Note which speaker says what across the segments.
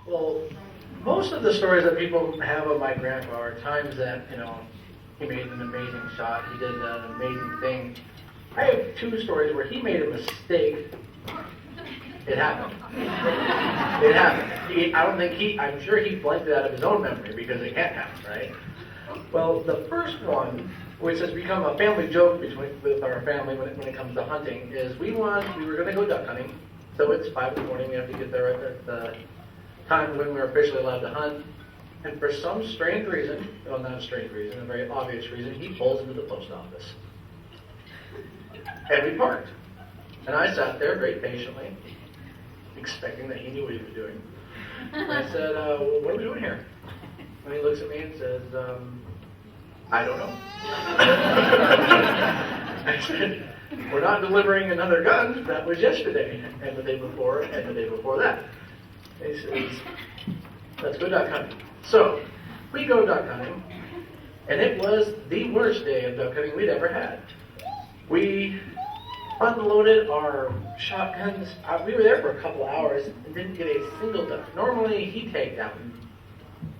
Speaker 1: Well, most of the stories that people have of my grandpa are times that, he made an amazing shot, he did an amazing thing. I have two stories where he made a mistake. It happened. It happened. I'm sure he blanked it out of his own memory because it can't happen, right? Well, the first one, which has become a family joke with our family when it comes to hunting, is we were going to go duck hunting. So it's 5 in the morning, we have to get there at the time when we're officially allowed to hunt. And for some strange reason, well, not a strange reason, a very obvious reason, he pulls into the post office. And we parked. And I sat there very patiently, expecting that he knew what he was doing. And I said, what are we doing here? And he looks at me and says, I don't know. I said, we're not delivering another gun. That was yesterday, and the day before, and the day before that. He says, let's go duck hunting. So, we go duck hunting, and it was the worst day of duck hunting we'd ever had. We unloaded our shotguns. We were there for a couple hours and didn't get a single duck. Normally, he'd take down.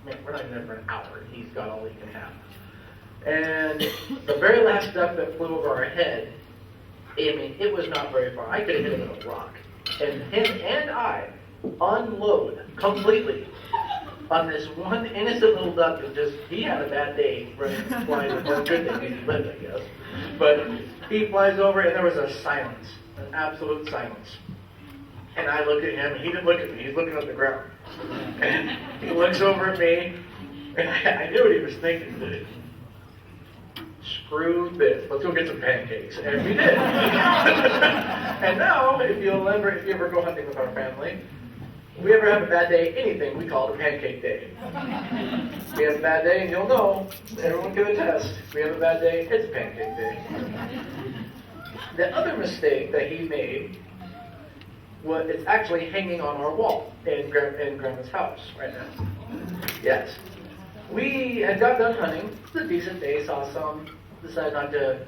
Speaker 1: Man, we're not even there for an hour. He's got all he can have. And the very last duck that flew over our head, it was not very far. I could have hit him with a rock. And him and I unload completely on this one innocent little duck that he had a bad day running, flying, or a good day, he lived, I guess. But he flies over and there was a silence, an absolute silence. And I look at him, and he didn't look at me, he's looking at the ground. And he looks over at me, and I knew what he was thinking. Screw this, let's go get some pancakes. And we did. And now, if you ever go hunting with our family, if we ever have a bad day, anything, we call it a pancake day. If we have a bad day, and you'll know, everyone can attest, if we have a bad day, it's a pancake day. The other mistake that he made was it's actually hanging on our wall in Grandma's house right now. Yes. We had got done hunting. It was a decent day, saw some, decided not to,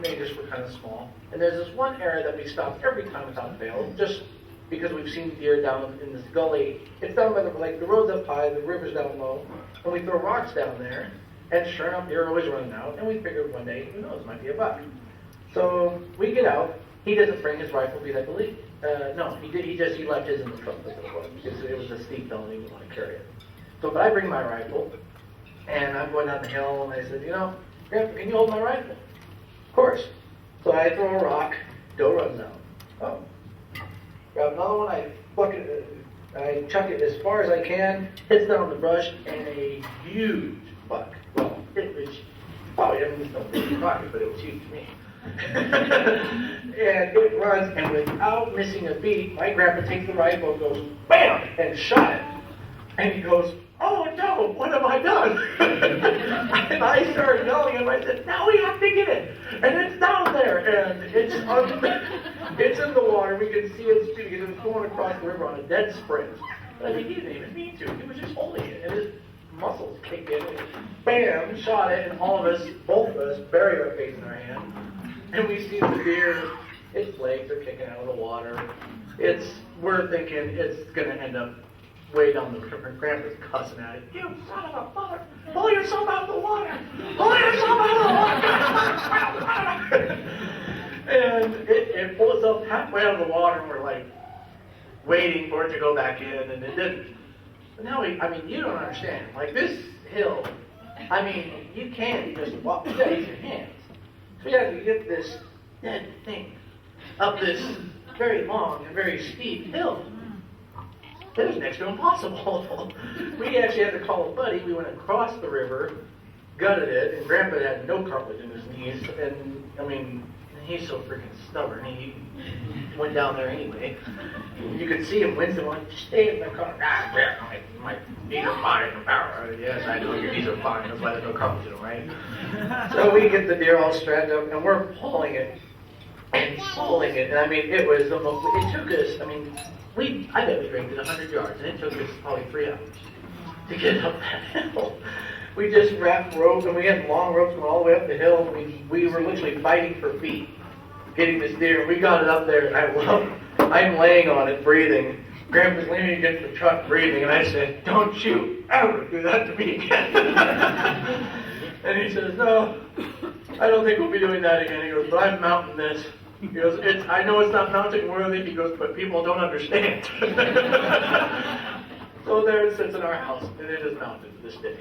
Speaker 1: they just were kind of small. And there's this one area that we stopped every time without fail, just because we've seen deer down in this gully. It's down by the road's up high, the river's down low, and we throw rocks down there, and sure enough, deer are always running out, and we figured one day, who knows, might be a buck. So we get out. He doesn't bring his rifle because I believe, no, he left his in the truck with him because it was a steep hill and he didn't want to carry it. So, but I bring my rifle, and I'm going down the hill, and I said, Grandpa, can you hold my rifle? Of course. So I throw a rock, doe runs out. Oh. Grab another one, I chuck it as far as I can, hits down the brush, and a huge buck. Well, it was probably, no big rocket, but it was huge to me. And it runs, and without missing a beat, my grandpa takes the rifle and goes, BAM! And shot it. And he goes, oh no, what have I done? And I started yelling at him. I said, now we have to get it. And it's down there. And it's in the water. We can see it because it was going across the river on a dead sprint. But he didn't even mean to. He was just holding it. And his muscles kicked in. And bam, shot it. And all of us, both of us, buried our face in our hand. And we see the deer. Its legs are kicking out of the water. We're thinking it's going to end up way down the river. Grandpa's cussing at it. You son of a mother! Pull yourself out of the water! Pull yourself out of the water! And it pulls itself halfway out of the water, and we're like waiting for it to go back in, and it didn't. But now you don't understand. Like this hill, you can't just walk. You gotta use your hands. So you gotta get this dead thing up this very long and very steep hill. It was next to impossible. We actually had to call a buddy. We went across the river, gutted it, and Grandpa had no cartilage in his knees. And, he's so freaking stubborn. He went down there anyway. You could see him wincing, like, stay in the car. My knees are fine. Yes, I know your knees are fine. That's why there's no cartilage in them, right? So we get the deer all strapped up, and we're pulling it. And pulling it. And, it was the most, it took us, I bet we dragged it 100 yards, and it took us probably 3 hours to get up that hill. We just wrapped ropes, and we had long ropes going all the way up the hill. We were literally fighting for feet, getting this deer. We got it up there, and I'm laying on it, breathing, Grandpa's leaning against the truck breathing, and I said, "Don't you ever do that to me again." And he says, "No, I don't think we'll be doing that again." He goes, "But I'm mounting this." He goes, "I know it's not mounting worthy." He goes, "But people don't understand." So there it sits in our house, and it is mounted to this day.